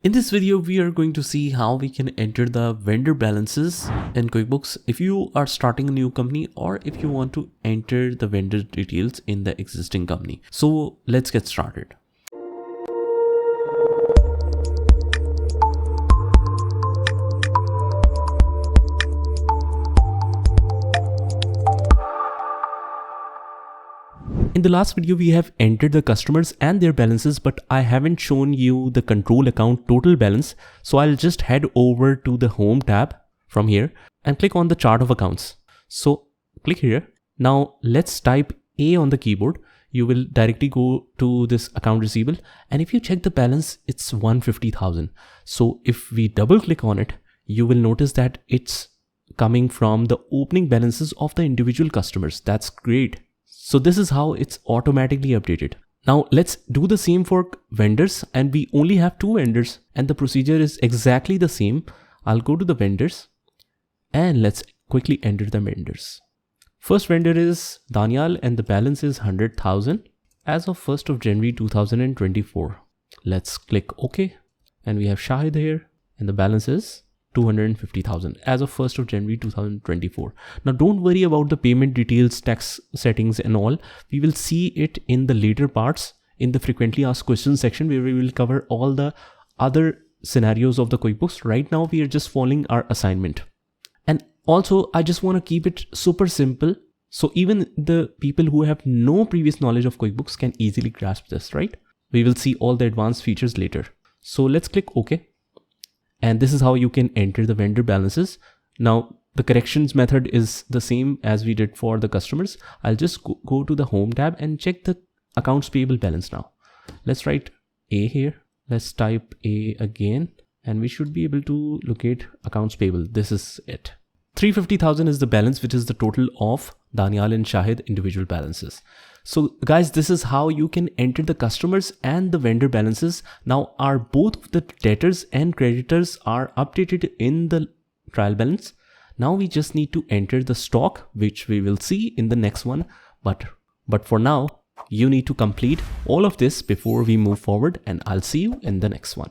In this video, we are going to see how we can enter the vendor balances in QuickBooks if you are starting a new company or if you want to enter the vendor details in the existing company. So let's get started. In the last video, we have entered the customers and their balances, but I haven't shown you the control account total balance. So I'll just head over to the home tab from here and click on the chart of accounts. So click here. Now let's type A on the keyboard. You will directly go to this account receivable. And if you check the balance, it's 150,000. So if we double click on it, you will notice that it's coming from the opening balances of the individual customers. That's great. So this is how it's automatically updated. Now let's do the same for vendors, and we only have 2 vendors and the procedure is exactly the same. I'll go to the vendors and let's quickly enter the vendors. First vendor is Daniel and the balance is 100,000 as of 1st of January 2024. Let's click OK and we have Shahid here and the balance is 250,000 as of 1st of January 2024. Now don't worry about the payment details, tax settings and all. We will see it in the later parts in the frequently asked questions section where we will cover all the other scenarios of the QuickBooks. Right now we are just following our assignment. And also I just want to keep it super simple. So even the people who have no previous knowledge of QuickBooks can easily grasp this, right? We will see all the advanced features later. So let's click OK. And this is how you can enter the vendor balances. Now the corrections method is the same as we did for the customers. I'll just go to the home tab and check the accounts payable balance now. Let's write A here. Let's type A again and we should be able to locate accounts payable. This is it. 350,000 is the balance, which is the total of Daniel and Shahid individual balances. So guys, this is how you can enter the customers and the vendor balances. Now are both of the debtors and creditors are updated in the trial balance. Now we just need to enter the stock, which we will see in the next one. But for now, you need to complete all of this before we move forward, and I'll see you in the next one.